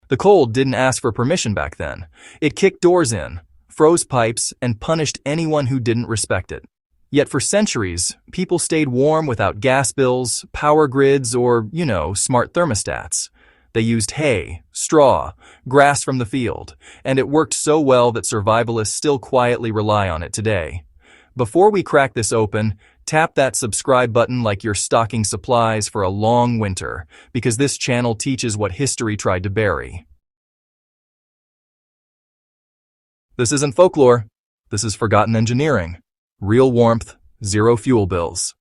The cold didn't ask for permission back then. It kicked doors in, froze pipes, and punished anyone who didn't respect it. Yet for centuries, people stayed warm without gas bills, power grids, or, smart thermostats. They used hay, straw, grass from the field, and it worked so well that survivalists still quietly rely on it today. Before we crack this open, tap that subscribe button like you're stocking supplies for a long winter, because this channel teaches what history tried to bury. This isn't folklore. This is forgotten engineering. Real warmth, zero fuel bills.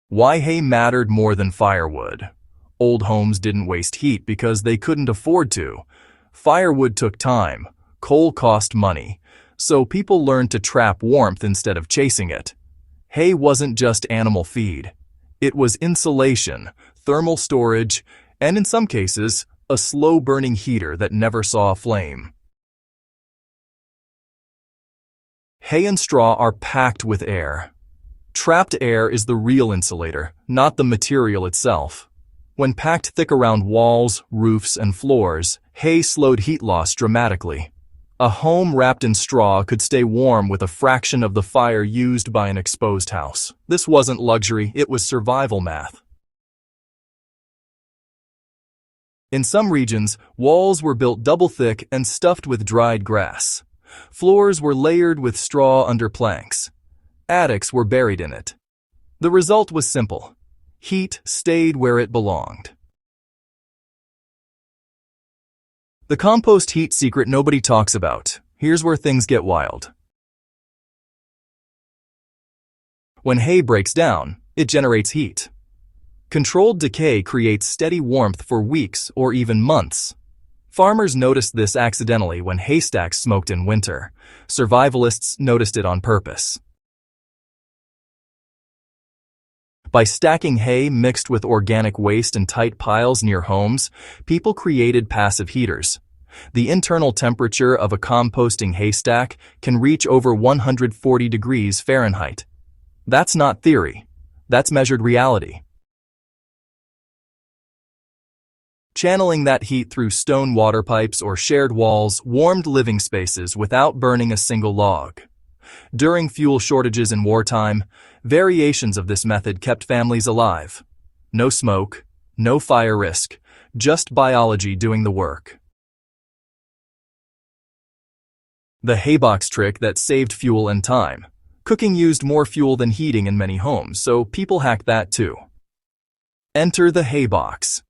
Why hay mattered more than firewood. Old homes didn't waste heat because they couldn't afford to. Firewood took time, coal cost money, so people learned to trap warmth instead of chasing it. Hay wasn't just animal feed. It was insulation, thermal storage, and in some cases, a slow-burning heater that never saw a flame. Hay and straw are packed with air. Trapped air is the real insulator, not the material itself. When packed thick around walls, roofs, and floors, hay slowed heat loss dramatically. A home wrapped in straw could stay warm with a fraction of the fire used by an exposed house. This wasn't luxury, it was survival math. In some regions, walls were built double thick and stuffed with dried grass. Floors were layered with straw under planks. Attics were buried in it. The result was simple. Heat stayed where it belonged. The compost heat secret nobody talks about. Here's where things get wild. When hay breaks down, it generates heat. Controlled decay creates steady warmth for weeks or even months. Farmers noticed this accidentally when haystacks smoked in winter. Survivalists noticed it on purpose. By stacking hay mixed with organic waste in tight piles near homes, people created passive heaters. The internal temperature of a composting haystack can reach over 140 degrees Fahrenheit. That's not theory. That's measured reality. Channeling that heat through stone water pipes or shared walls warmed living spaces without burning a single log. During fuel shortages in wartime, variations of this method kept families alive. No smoke, no fire risk, just biology doing the work. The haybox trick that saved fuel and time. Cooking used more fuel than heating in many homes, so people hacked that too. Enter the haybox.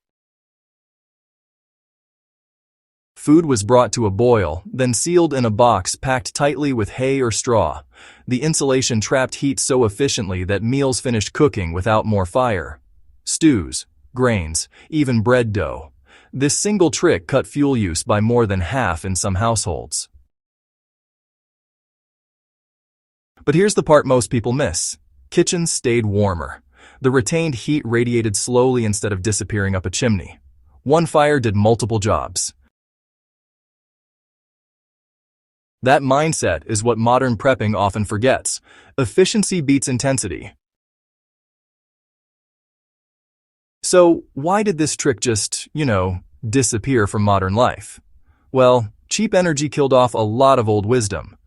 Food was brought to a boil, then sealed in a box packed tightly with hay or straw. The insulation trapped heat so efficiently that meals finished cooking without more fire. Stews, grains, even bread dough. This single trick cut fuel use by more than half in some households. But here's the part most people miss. Kitchens stayed warmer. The retained heat radiated slowly instead of disappearing up a chimney. One fire did multiple jobs. That mindset is what modern prepping often forgets. Efficiency beats intensity. So, why did this trick just, disappear from modern life? Well, cheap energy killed off a lot of old wisdom.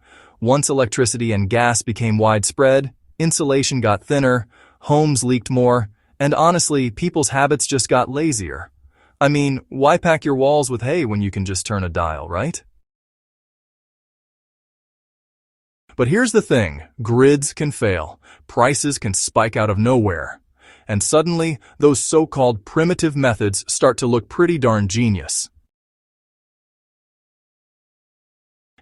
Once electricity and gas became widespread, insulation got thinner, homes leaked more, and honestly, people's habits just got lazier. I mean, why pack your walls with hay when you can just turn a dial, right? But here's the thing, grids can fail, prices can spike out of nowhere, and suddenly those so-called primitive methods start to look pretty darn genius.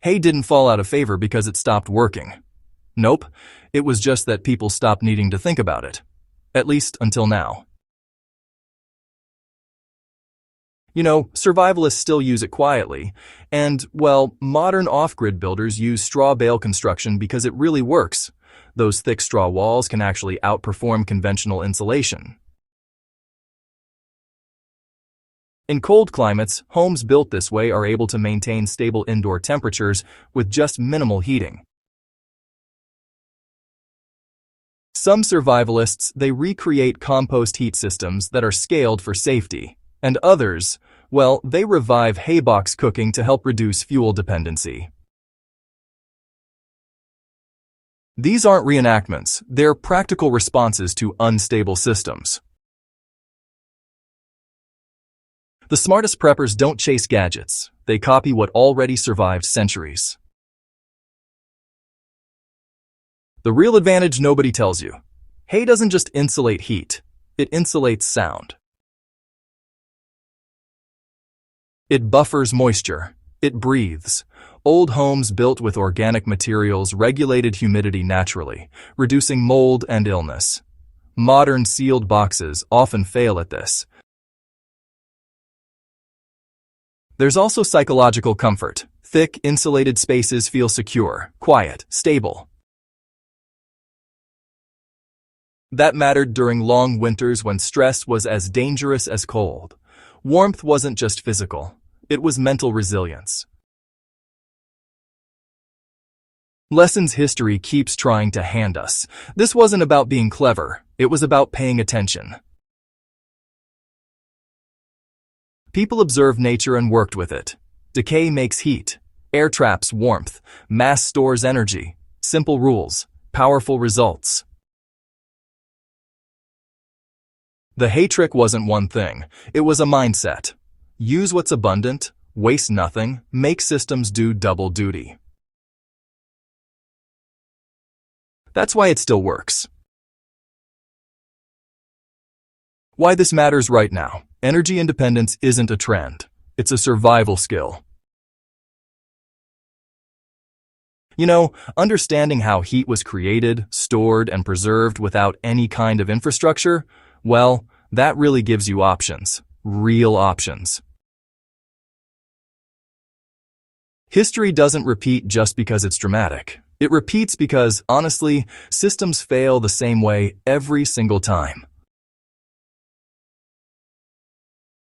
Hay didn't fall out of favor because it stopped working. Nope, it was just that people stopped needing to think about it. At least until now. Survivalists still use it quietly, and, modern off-grid builders use straw bale construction because it really works. Those thick straw walls can actually outperform conventional insulation. In cold climates, homes built this way are able to maintain stable indoor temperatures with just minimal heating. Some survivalists, they recreate compost heat systems that are scaled for safety. And others, well, they revive haybox cooking to help reduce fuel dependency. These aren't reenactments, they're practical responses to unstable systems. The smartest preppers don't chase gadgets, they copy what already survived centuries. The real advantage nobody tells you. Hay doesn't just insulate heat, it insulates sound. It buffers moisture. It breathes. Old homes built with organic materials regulated humidity naturally, reducing mold and illness. Modern sealed boxes often fail at this. There's also psychological comfort. Thick, insulated spaces feel secure, quiet, stable. That mattered during long winters when stress was as dangerous as cold. Warmth wasn't just physical, it was mental resilience. Lessons history keeps trying to hand us. This wasn't about being clever, it was about paying attention. People observed nature and worked with it. Decay makes heat, air traps warmth, mass stores energy. Simple rules, powerful results. The hay trick wasn't one thing, it was a mindset. Use what's abundant, waste nothing, make systems do double duty. That's why it still works. Why this matters right now. Energy independence isn't a trend, it's a survival skill. You know, understanding how heat was created, stored, and preserved without any kind of infrastructure, well, that really gives you options, real options. History doesn't repeat just because it's dramatic. It repeats because, honestly, systems fail the same way every single time.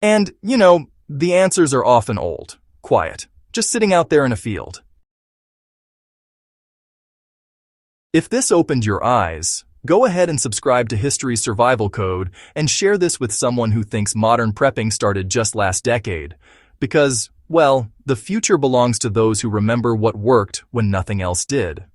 And, you know, the answers are often old, quiet, just sitting out there in a field. If this opened your eyes, go ahead and subscribe to History's Survival Code and share this with someone who thinks modern prepping started just last decade. Because, well, the future belongs to those who remember what worked when nothing else did.